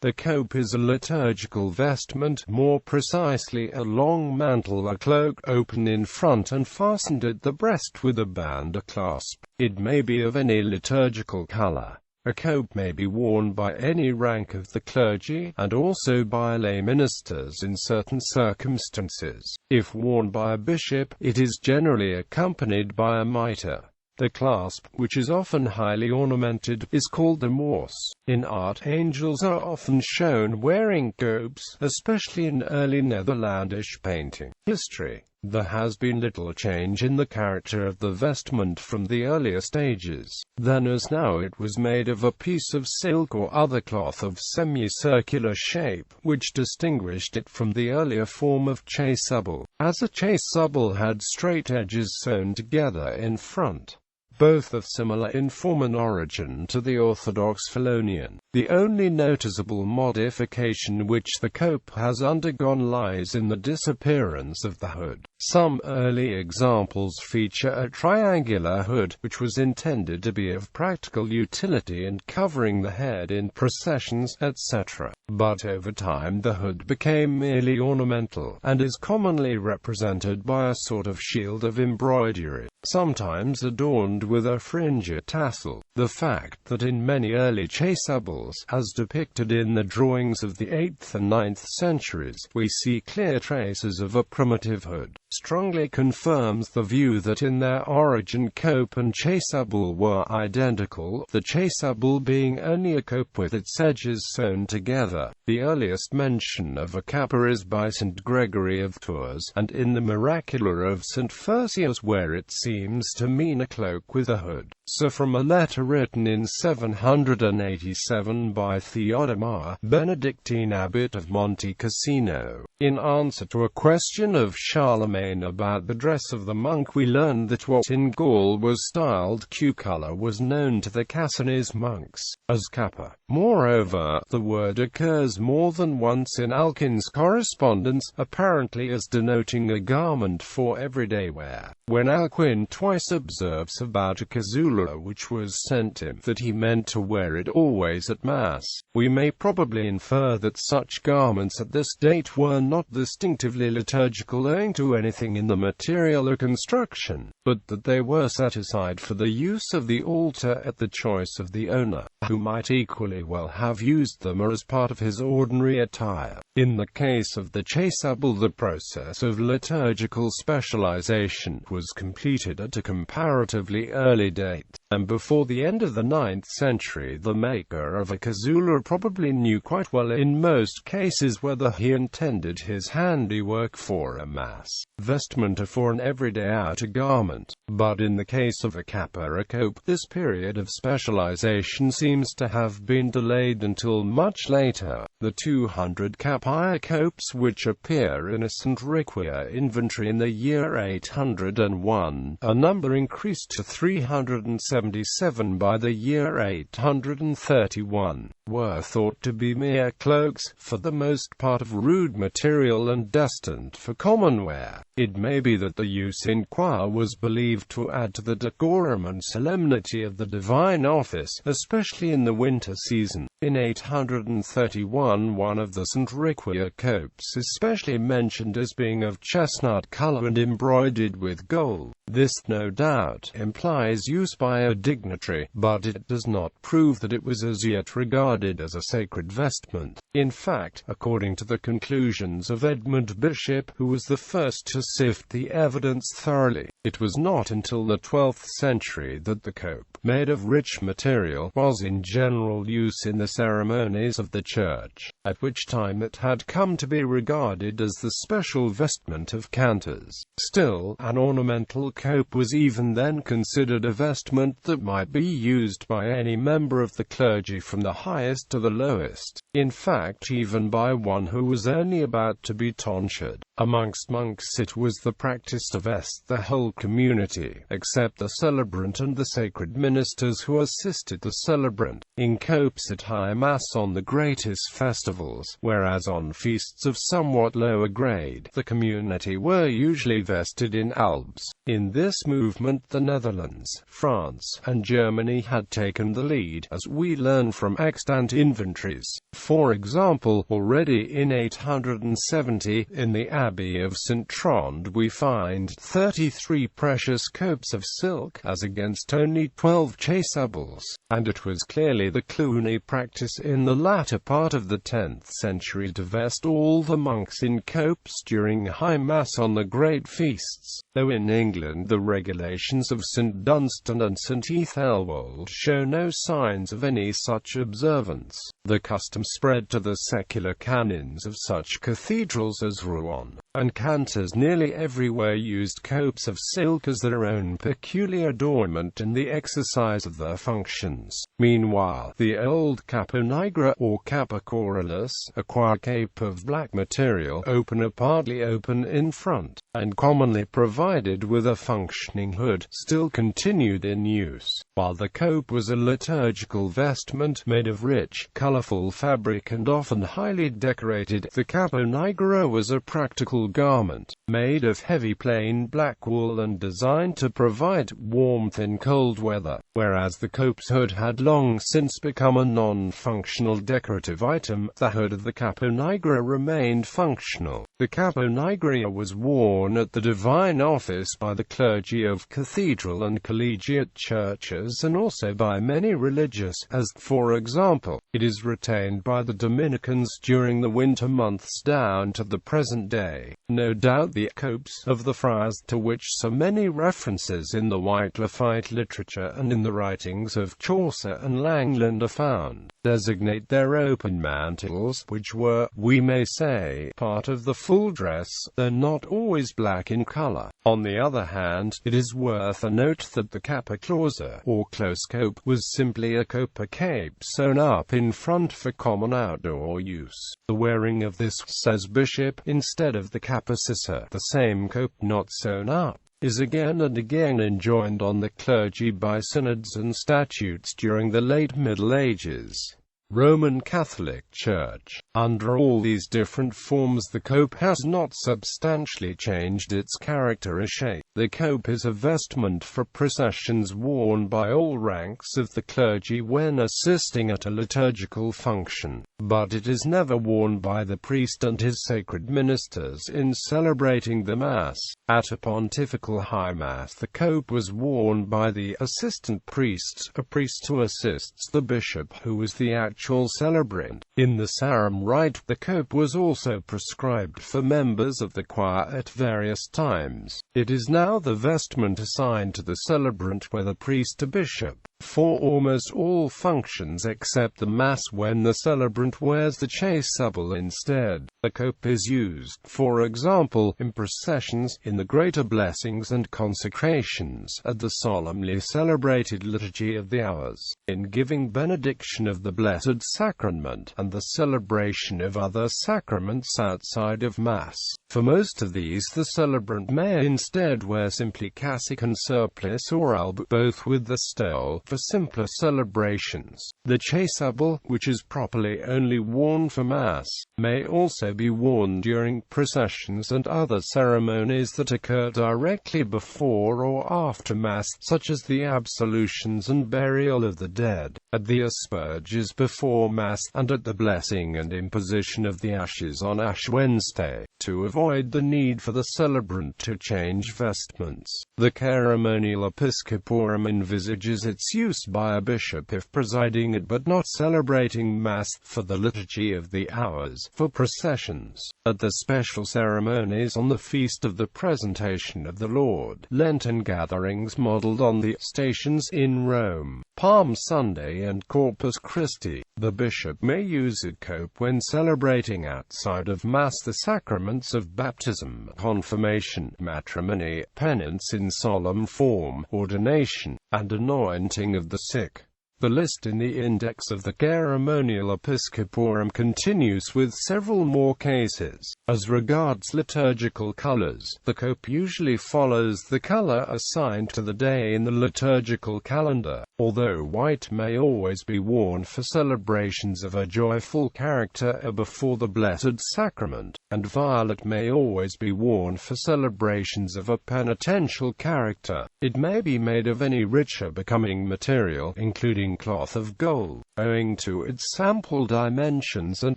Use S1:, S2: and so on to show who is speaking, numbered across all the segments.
S1: The cope is a liturgical vestment, more precisely a long mantle, a cloak, open in front and fastened at the breast with a band or clasp. It may be of any liturgical color. A cope may be worn by any rank of the clergy, and also by lay ministers in certain circumstances. If worn by a bishop, it is generally accompanied by a mitre. The clasp, which is often highly ornamented, is called the morse. In art, angels are often shown wearing copes, especially in early Netherlandish painting history. There has been little change in the character of the vestment from the earlier stages. Then as now it was made of a piece of silk or other cloth of semicircular shape, which distinguished it from the earlier form of chasuble, as a chasuble had straight edges sewn together in front. Both of similar in form and origin to the orthodox phelonion. The only noticeable modification which the cope has undergone lies in the disappearance of the hood. Some early examples feature a triangular hood, which was intended to be of practical utility in covering the head in processions, etc. But over time the hood became merely ornamental, and is commonly represented by a sort of shield of embroidery, sometimes adorned with a fringe or tassel. The fact that in many early chasubles, as depicted in the drawings of the 8th and 9th centuries, we see clear traces of a primitive hood, strongly confirms the view that in their origin cope and chasuble were identical, the chasuble being only a cope with its edges sewn together. The earliest mention of a cappa is by St. Gregory of Tours, and in the Miracula of St. Furcius, where it seems to mean a cloak with a hood. So from a letter written in 787 by Theodomar, Benedictine abbot of Monte Cassino, in answer to a question of Charlemagne about the dress of the monk, we learn that what in Gaul was styled Q-color was known to the Cassinese monks as cappa. Moreover, the word occurs more than once in Alcuin's correspondence, apparently as denoting a garment for everyday wear. When Alcuin twice observes about a casula which was sent him that he meant to wear it always at Mass, we may probably infer that such garments at this date were not distinctively liturgical owing to anything in the material or construction, but that they were set aside for the use of the altar at the choice of the owner, who might equally well have used them as part of his ordinary attire. In the case of the chasuble, the process of liturgical specialization was completed at a comparatively early date, and before the end of the 9th century the maker of a casula probably knew quite well in most cases whether he intended his handiwork for a mass vestment or for an everyday outer garment. But in the case of a cappa or cope, this period of specialization seems to have been delayed until much later. The 200 cappa copes which appear in a St. Requia inventory in the year 801, a number increased to 377 by the year 831, were thought to be mere cloaks, for the most part of rude material and destined for common wear. It may be that the use in choir was believed to add to the decorum and solemnity of the divine office, especially in the winter season. In 831 one of the St. Requia copes is specially mentioned as being of chestnut color and embroidered with gold. This no doubt implies use by a dignitary, but it does not prove that it was as yet regarded as a sacred vestment. In fact, according to the conclusions of Edmund Bishop, who was the first to sift the evidence thoroughly, it was not until the 12th century that the cope, made of rich material, was in general use in the ceremonies of the Church, at which time it had come to be regarded as the special vestment of cantors. Still, an ornamental cope was even then considered a vestment that might be used by any member of the clergy from the highest to the lowest, in fact even by one who was only about to be tonsured. Amongst monks it was the practice to vest the whole community, except the celebrant and the sacred ministers who assisted the celebrant, in copes at High Mass on the greatest festivals, whereas on feasts of somewhat lower grade, the community were usually vested in albs. In this movement the Netherlands, France, and Germany had taken the lead, as we learn from extant inventories. For example, already in 870, in the Abbey of St. Trond we find 33 precious copes of silk, as against only 12 chasables, and it was clearly the Cluny practice in the latter part of the 10th century to vest all the monks in copes during High Mass on the great feasts, though in England the regulations of St. Dunstan and St. Ethelwold show no signs of any such observance. The custom spread to the secular canons of such cathedrals as Rouen, and cantors nearly everywhere used copes of silk as their own peculiar adornment in the exercise of their functions. Meanwhile, the old capo nigra, or capa Carolus, a choir cape of black material, open or partly open in front, and commonly provided with a functioning hood, still continued in use, while the cope was a liturgical vestment made of rich, colorful fabric and often highly decorated. The capo nigra was a practical garment, made of heavy plain black wool and designed to provide warmth in cold weather, whereas the cope's hood had long since become a non-functional decorative item. The hood of the capo nigra remained functional. The capo nigra was worn at the divine office by the clergy of cathedral and collegiate churches, and also by many religious, as, for example, it is retained by the Dominicans during the winter months down to the present day. No doubt the copes of the friars, to which so many references in the Wycliffite literature and in the writings of Chaucer and Langland are found, designate their open mantles, which were, we may say, part of the full dress, though not always black in color. On the other hand, it is worth a note that the capa clausa, or close cope, was simply a copa cape sewn up in front for common outdoor use. The wearing of this, says Bishop, instead of the capa sissa, the same cope not sewn up, is again and again enjoined on the clergy by synods and statutes during the late Middle Ages. Roman Catholic Church. Under all these different forms, the cope has not substantially changed its character or shape. The cope is a vestment for processions worn by all ranks of the clergy when assisting at a liturgical function, but it is never worn by the priest and his sacred ministers in celebrating the Mass. At a pontifical high Mass, the cope was worn by the assistant priest, a priest who assists the bishop, who is the actual celebrant. In the Sarum rite, the cope was also prescribed for members of the choir at various times. It is now the vestment assigned to the celebrant, whether priest or bishop, for almost all functions except the Mass, when the celebrant wears the chasuble instead. The cope is used, for example, in processions, in the greater blessings and consecrations, at the solemnly celebrated Liturgy of the Hours, in giving benediction of the Blessed Sacrament, and the celebration of other sacraments outside of Mass. For most of these the celebrant may instead wear simply cassock and surplice or alb, both with the stole, for simpler celebrations. The chasuble, which is properly only worn for Mass, may also be worn during processions and other ceremonies that occur directly before or after Mass, such as the absolutions and burial of the dead, at the asperges before Mass, and at the blessing and imposition of the ashes on Ash Wednesday, to avoid the need for the celebrant to change vestments. The Ceremonial Episcoporum envisages its use by a bishop if presiding at but not celebrating Mass, for the Liturgy of the Hours, for processions, at the special ceremonies on the Feast of the Presentation of the Lord, Lenten gatherings modelled on the Stations in Rome, Palm Sunday and Corpus Christi. The bishop may use a cope when celebrating outside of Mass the sacraments of baptism, confirmation, matrimony, penance in solemn form, ordination, and anointing of the sick. The list in the index of the Ceremonial Episcoporum continues with several more cases. As regards liturgical colors, the cope usually follows the color assigned to the day in the liturgical calendar. although white may always be worn for celebrations of a joyful character before the Blessed Sacrament, and violet may always be worn for celebrations of a penitential character. It may be made of any richer becoming material, including cloth of gold, owing to its ample dimensions and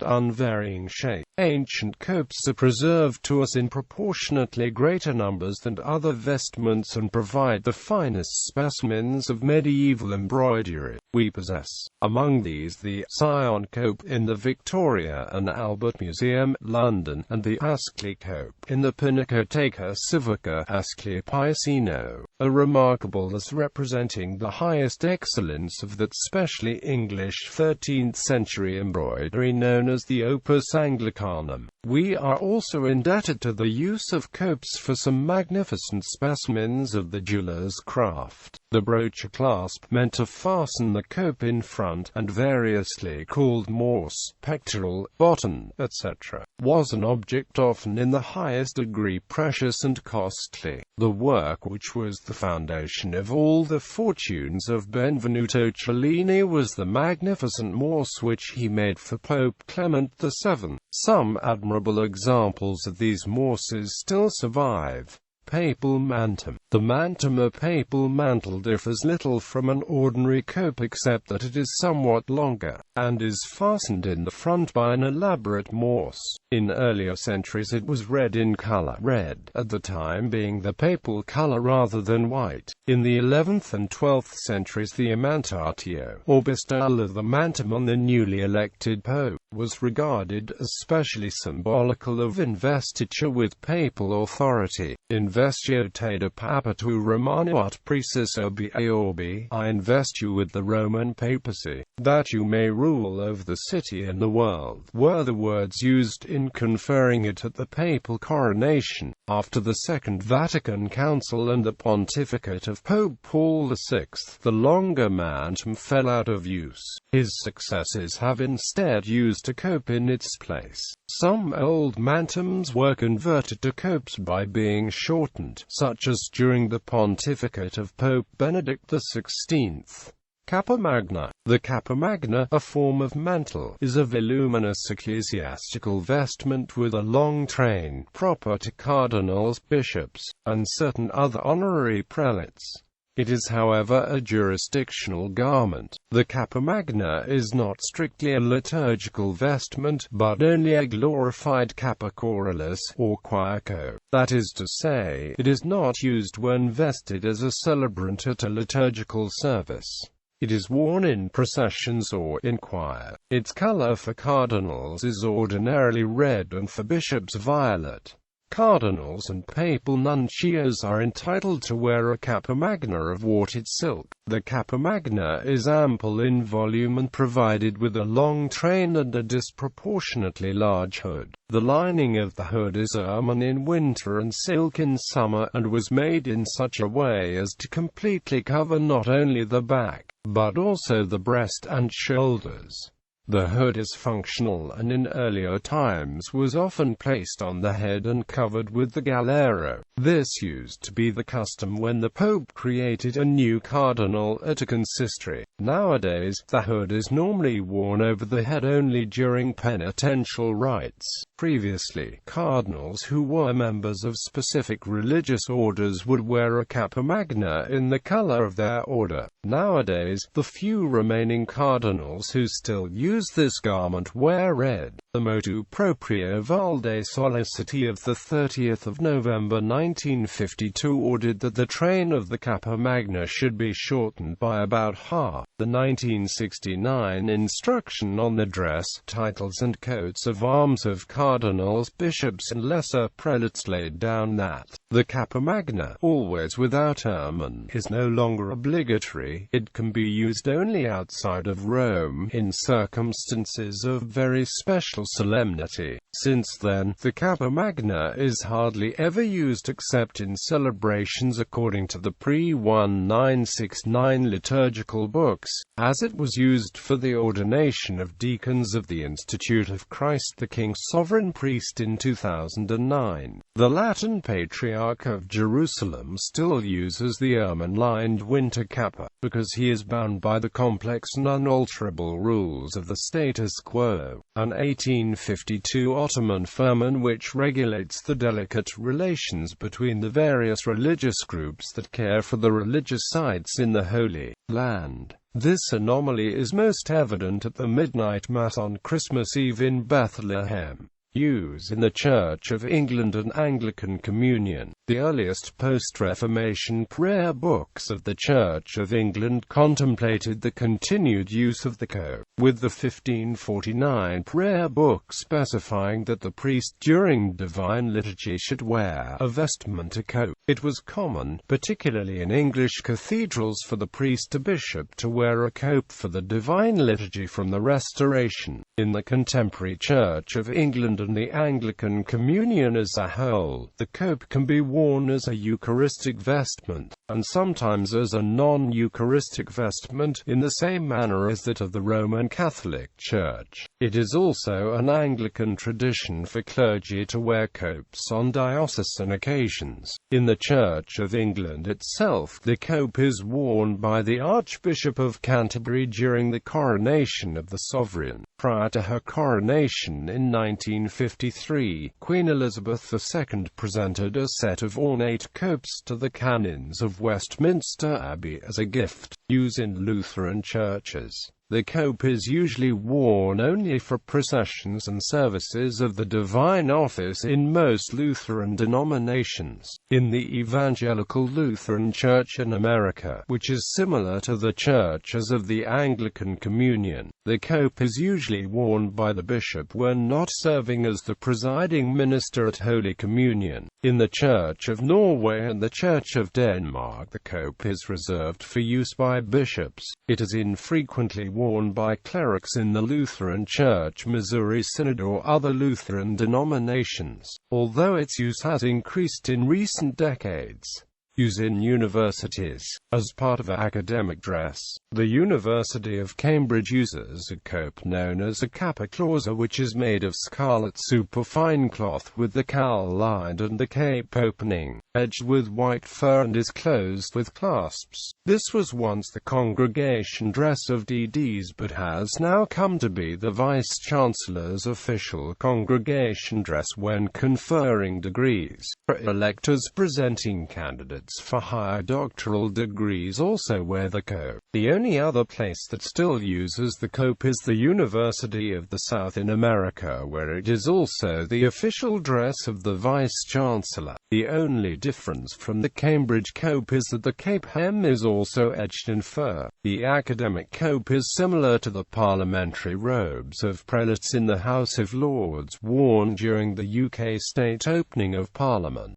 S1: unvarying shape. Ancient copes are preserved to us in proportionately greater numbers than other vestments and provide the finest specimens of medieval embroidery. We possess, among these, the Sion cope in the Victoria and Albert Museum, London, and the Ascoli cope in the Pinacoteca Civica Ascoli Piceno, are remarkable as representing the highest excellence of that specially English 13th century embroidery known as the Opus Anglicanum. We are also indebted to the use of copes for some magnificent specimens of the jeweller's craft. The brooch clasp, meant to fasten the cope in front, and variously called morse, pectoral, bottom, etc., was an object often in the highest degree precious and costly. The work which was the foundation of all the fortunes of Benvenuto Cellini was the magnificent morse which he made for Pope Clement VII. Some admirable examples of these morses still survive. Papal mantle. The mantle or papal mantle differs little from an ordinary cope except that it is somewhat longer, and is fastened in the front by an elaborate morse. In earlier centuries it was red in color, red at the time being the papal color rather than white. In the 11th and 12th centuries the immantatio, or bestowal of the mantle on the newly elected pope, was regarded as specially symbolical of investiture with papal authority. Investio te de papato romano aut praeses obi orbi, I invest you with the Roman papacy, that you may rule over the city and the world, were the words used in conferring it at the papal coronation. After the Second Vatican Council and the pontificate of Pope Paul VI, the longer mantle fell out of use. His successors have instead used a cope in its place. Some old mantles were converted to copes by being shortened, such as during the pontificate of Pope Benedict XVI. Capa magna. The capa magna, a form of mantle, is a voluminous ecclesiastical vestment with a long train, proper to cardinals, bishops, and certain other honorary prelates. It is, however, a jurisdictional garment. The capa magna is not strictly a liturgical vestment, but only a glorified capa Carolus, or choir cope. That is to say, it is not used when vested as a celebrant at a liturgical service. It is worn in processions or in choir. Its color for cardinals is ordinarily red and for bishops violet. Cardinals and papal nuncios are entitled to wear a capa magna of watered silk. The capa magna is ample in volume and provided with a long train and a disproportionately large hood. The lining of the hood is ermine in winter and silk in summer, and was made in such a way as to completely cover not only the back, but also the breast and shoulders. The hood is functional and in earlier times was often placed on the head and covered with the galero. This used to be the custom when the Pope created a new cardinal at a consistory. Nowadays, the hood is normally worn over the head only during penitential rites. Previously, cardinals who were members of specific religious orders would wear a capa magna in the color of their order. Nowadays, the few remaining cardinals who still use this garment wear red. The motu proprio Valde Solicity of 30 November 1952 ordered that the train of the capa magna should be shortened by about half. The 1969 instruction on the dress, titles and coats of arms of cardinals, bishops and lesser prelates laid down that the capa magna, always without ermine, is no longer obligatory. It can be used only outside of Rome, in circumstances of very special solemnity. Since then, the capa magna is hardly ever used except in celebrations according to the pre-1969 liturgical books, as it was used for the ordination of deacons of the Institute of Christ the King Sovereign Priest in 2009. The Latin Patriarch of Jerusalem still uses the ermine-lined winter capa. because he is bound by the complex and unalterable rules of the status quo. An 1852 Ottoman firman which regulates the delicate relations between the various religious groups that care for the religious sites in the Holy Land. This anomaly is most evident at the midnight mass on Christmas Eve in Bethlehem. Use in the Church of England and Anglican Communion. The earliest post-Reformation prayer books of the Church of England contemplated the continued use of the cope, with the 1549 prayer book specifying that the priest during divine liturgy should wear a vestment, a cope. It was common, particularly in English cathedrals, for the priest or bishop to wear a cope for the divine liturgy from the Restoration. In the contemporary Church of England and the Anglican Communion as a whole, the cope can be worn as a Eucharistic vestment, and sometimes as a non-Eucharistic vestment, in the same manner as that of the Roman Catholic Church. It is also an Anglican tradition for clergy to wear copes on diocesan occasions. In the Church of England itself, the cope is worn by the Archbishop of Canterbury during the coronation of the sovereign. Prior to her coronation in 1953, Queen Elizabeth II presented a set of ornate copes to the canons of Westminster Abbey as a gift. Use in Lutheran churches. The cope is usually worn only for processions and services of the divine office in most Lutheran denominations. In the Evangelical Lutheran Church in America, which is similar to the churches of the Anglican Communion, the cope is usually worn by the bishop when not serving as the presiding minister at Holy Communion. In the Church of Norway and the Church of Denmark, the cope is reserved for use by bishops. It is infrequently worn by clerics in the Lutheran Church, Missouri Synod, or other Lutheran denominations, although its use has increased in recent decades. Use in universities. As part of academic dress, the University of Cambridge uses a cope known as a cappa clausa, which is made of scarlet superfine cloth with the cowl lined and the cape opening, edged with white fur, and is closed with clasps. This was once the congregation dress of DDs, but has now come to be the Vice-Chancellor's official congregation dress when conferring degrees. Electors presenting candidates for higher doctoral degrees also wear the cope. The only other place that still uses the cope is the University of the South in America, where it is also the official dress of the Vice-Chancellor. The only difference from the Cambridge cope is that the cape hem is also edged in fur. The academic cope is similar to the parliamentary robes of prelates in the House of Lords worn during the UK state opening of Parliament.